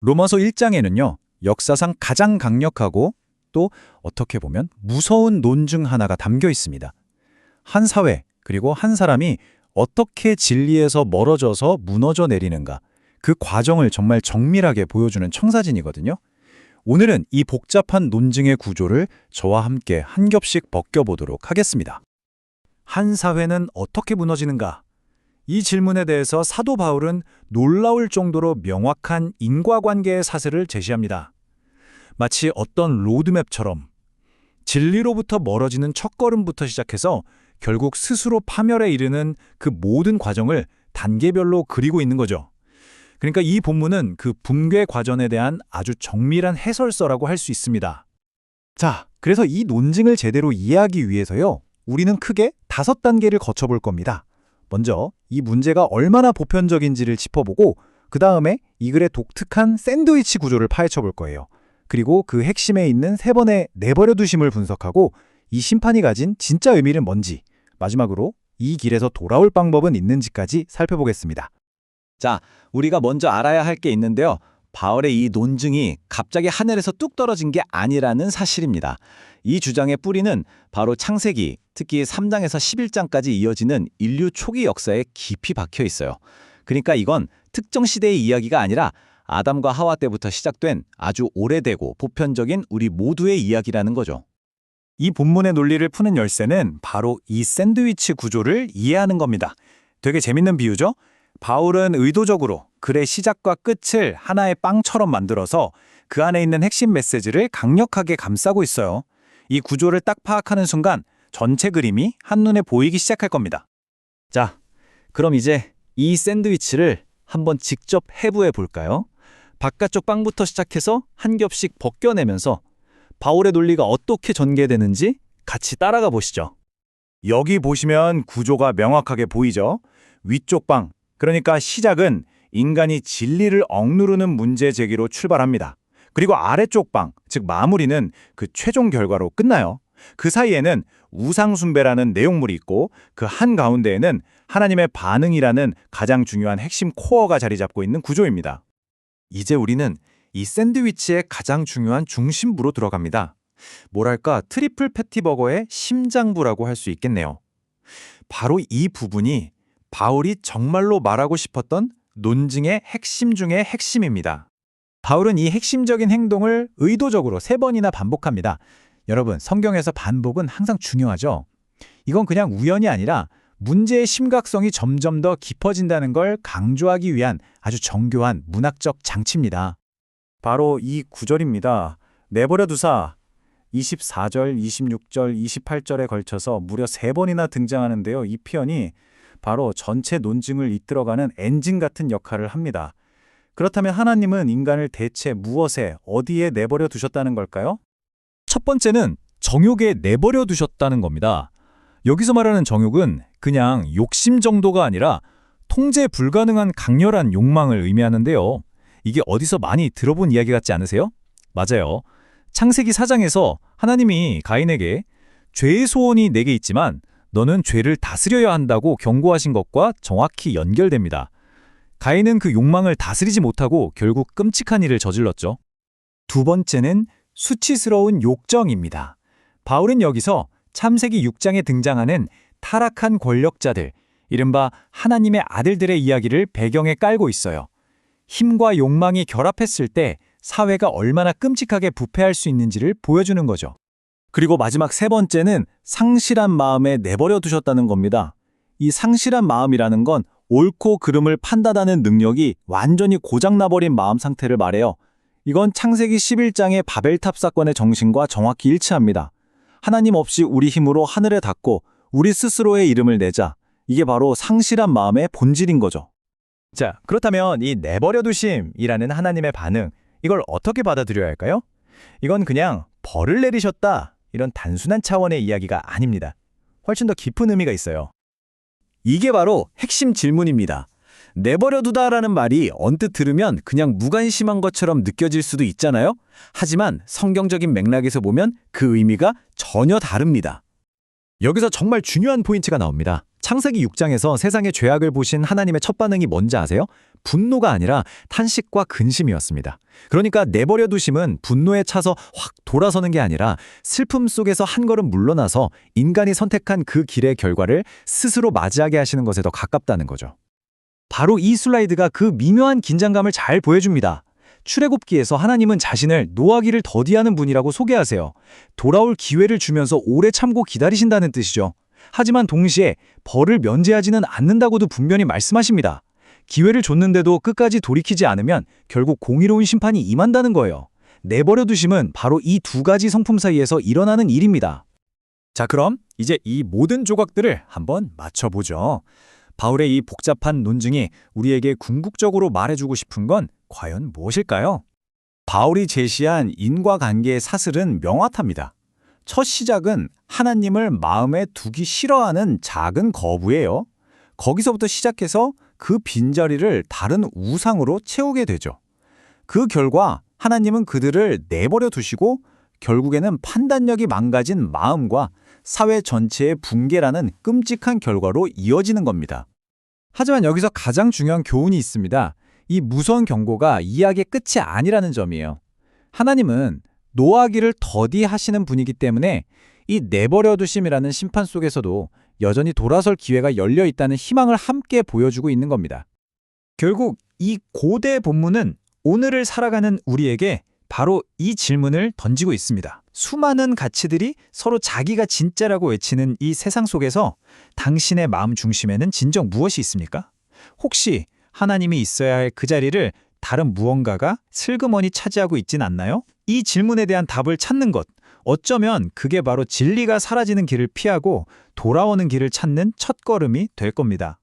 로마서 1장에는요, 역사상 가장 강력하고 또 어떻게 보면 무서운 논증 하나가 담겨 있습니다. 한 사회, 그리고 한 사람이 어떻게 진리에서 멀어져서 무너져 내리는가, 그 과정을 정말 정밀하게 보여주는 청사진이거든요. 오늘은 이 복잡한 논증의 구조를 저와 함께 한 겹씩 벗겨보도록 하겠습니다. 한 사회는 어떻게 무너지는가? 이 질문에 대해서 사도 바울은 놀라울 정도로 명확한 인과관계의 사슬을 제시합니다. 마치 어떤 로드맵처럼 진리로부터 멀어지는 첫걸음부터 시작해서 결국 스스로 파멸에 이르는 그 모든 과정을 단계별로 그리고 있는 거죠. 그러니까 이 본문은 그 붕괴 과정에 대한 아주 정밀한 해설서라고 할 수 있습니다. 자, 그래서 이 논증을 제대로 이해하기 위해서요, 우리는 크게 5단계를 거쳐볼 겁니다. 먼저 이 문제가 얼마나 보편적인지를 짚어보고 그 다음에 이 글의 독특한 샌드위치 구조를 파헤쳐 볼 거예요. 그리고 그 핵심에 있는 3번의 내버려 두심을 분석하고 이 심판이 가진 진짜 의미는 뭔지, 마지막으로 이 길에서 돌아올 방법은 있는지까지 살펴보겠습니다. 자, 우리가 먼저 알아야 할 게 있는데요. 바울의 이 논증이 갑자기 하늘에서 뚝 떨어진 게 아니라는 사실입니다. 이 주장의 뿌리는 바로 창세기, 특히 3장에서 11장까지 이어지는 인류 초기 역사에 깊이 박혀 있어요. 그러니까 이건 특정 시대의 이야기가 아니라 아담과 하와 때부터 시작된 아주 오래되고 보편적인 우리 모두의 이야기라는 거죠. 이 본문의 논리를 푸는 열쇠는 바로 이 샌드위치 구조를 이해하는 겁니다. 되게 재밌는 비유죠? 바울은 의도적으로 글의 시작과 끝을 하나의 빵처럼 만들어서 그 안에 있는 핵심 메시지를 강력하게 감싸고 있어요. 이 구조를 딱 파악하는 순간 전체 그림이 한눈에 보이기 시작할 겁니다. 자, 그럼 이제 이 샌드위치를 한번 직접 해부해 볼까요? 바깥쪽 빵부터 시작해서 한 겹씩 벗겨내면서 바울의 논리가 어떻게 전개되는지 같이 따라가 보시죠. 여기 보시면 구조가 명확하게 보이죠? 위쪽 방, 그러니까 시작은 인간이 진리를 억누르는 문제 제기로 출발합니다. 그리고 아래쪽 방, 즉 마무리는 그 최종 결과로 끝나요. 그 사이에는 우상숭배라는 내용물이 있고 그 한가운데에는 하나님의 반응이라는 가장 중요한 핵심 코어가 자리 잡고 있는 구조입니다. 이제 우리는 이 샌드위치의 가장 중요한 중심부로 들어갑니다. 뭐랄까 트리플 패티버거의 심장부라고 할 수 있겠네요. 바로 이 부분이 바울이 정말로 말하고 싶었던 논증의 핵심 중의 핵심입니다. 바울은 이 핵심적인 행동을 의도적으로 3번이나 반복합니다. 여러분, 성경에서 반복은 항상 중요하죠. 이건 그냥 우연이 아니라 문제의 심각성이 점점 더 깊어진다는 걸 강조하기 위한 아주 정교한 문학적 장치입니다. 바로 이 구절입니다. 내버려 두사. 24절, 26절, 28절에 걸쳐서 무려 3번이나 등장하는데요. 이 표현이 바로 전체 논증을 이끌어가는 엔진 같은 역할을 합니다. 그렇다면 하나님은 인간을 대체 무엇에, 어디에 내버려 두셨다는 걸까요? 첫 번째는 정욕에 내버려 두셨다는 겁니다. 여기서 말하는 정욕은 그냥 욕심 정도가 아니라 통제 불가능한 강렬한 욕망을 의미하는데요. 이게 어디서 많이 들어본 이야기 같지 않으세요? 맞아요. 창세기 4장에서 하나님이 가인에게 죄의 소원이 내게 있지만 너는 죄를 다스려야 한다고 경고하신 것과 정확히 연결됩니다. 가인은 그 욕망을 다스리지 못하고 결국 끔찍한 일을 저질렀죠. 두 번째는 수치스러운 욕정입니다. 바울은 여기서 창세기 6장에 등장하는 타락한 권력자들, 이른바 하나님의 아들들의 이야기를 배경에 깔고 있어요. 힘과 욕망이 결합했을 때 사회가 얼마나 끔찍하게 부패할 수 있는지를 보여주는 거죠. 그리고 마지막 3번째는 상실한 마음에 내버려 두셨다는 겁니다. 이 상실한 마음이라는 건 옳고 그름을 판단하는 능력이 완전히 고장나버린 마음 상태를 말해요. 이건 창세기 11장의 바벨탑 사건의 정신과 정확히 일치합니다. 하나님 없이 우리 힘으로 하늘에 닿고 우리 스스로의 이름을 내자. 이게 바로 상실한 마음의 본질인 거죠. 자, 그렇다면 이 내버려두심이라는 하나님의 반응, 이걸 어떻게 받아들여야 할까요? 이건 그냥 벌을 내리셨다, 이런 단순한 차원의 이야기가 아닙니다. 훨씬 더 깊은 의미가 있어요. 이게 바로 핵심 질문입니다. 내버려두다라는 말이 언뜻 들으면 그냥 무관심한 것처럼 느껴질 수도 있잖아요. 하지만 성경적인 맥락에서 보면 그 의미가 전혀 다릅니다. 여기서 정말 중요한 포인트가 나옵니다. 창세기 6장에서 세상의 죄악을 보신 하나님의 첫 반응이 뭔지 아세요? 분노가 아니라 탄식과 근심이었습니다. 그러니까 내버려 두심은 분노에 차서 확 돌아서는 게 아니라 슬픔 속에서 한 걸음 물러나서 인간이 선택한 그 길의 결과를 스스로 맞이하게 하시는 것에 더 가깝다는 거죠. 바로 이 슬라이드가 그 미묘한 긴장감을 잘 보여줍니다. 출애굽기에서 하나님은 자신을 노하기를 더디하는 분이라고 소개하세요. 돌아올 기회를 주면서 오래 참고 기다리신다는 뜻이죠. 하지만 동시에 벌을 면제하지는 않는다고도 분명히 말씀하십니다. 기회를 줬는데도 끝까지 돌이키지 않으면 결국 공의로운 심판이 임한다는 거예요. 내버려 두심은 바로 이 두 가지 성품 사이에서 일어나는 일입니다. 자, 그럼 이제 이 모든 조각들을 한번 맞춰보죠. 바울의 이 복잡한 논증이 우리에게 궁극적으로 말해주고 싶은 건 과연 무엇일까요? 바울이 제시한 인과관계의 사슬은 명확합니다. 첫 시작은 하나님을 마음에 두기 싫어하는 작은 거부예요. 거기서부터 시작해서 그 빈자리를 다른 우상으로 채우게 되죠. 그 결과 하나님은 그들을 내버려 두시고 결국에는 판단력이 망가진 마음과 사회 전체의 붕괴라는 끔찍한 결과로 이어지는 겁니다. 하지만 여기서 가장 중요한 교훈이 있습니다. 이 무서운 경고가 이야기의 끝이 아니라는 점이에요. 하나님은 노하기를 더디하시는 분이기 때문에 이 내버려 두심이라는 심판 속에서도 여전히 돌아설 기회가 열려 있다는 희망을 함께 보여주고 있는 겁니다. 결국 이 고대 본문은 오늘을 살아가는 우리에게 바로 이 질문을 던지고 있습니다. 수많은 가치들이 서로 자기가 진짜라고 외치는 이 세상 속에서 당신의 마음 중심에는 진정 무엇이 있습니까? 혹시 하나님이 있어야 할 그 자리를 다른 무언가가 슬그머니 차지하고 있진 않나요? 이 질문에 대한 답을 찾는 것, 어쩌면 그게 바로 진리가 사라지는 길을 피하고 돌아오는 길을 찾는 첫걸음이 될 겁니다.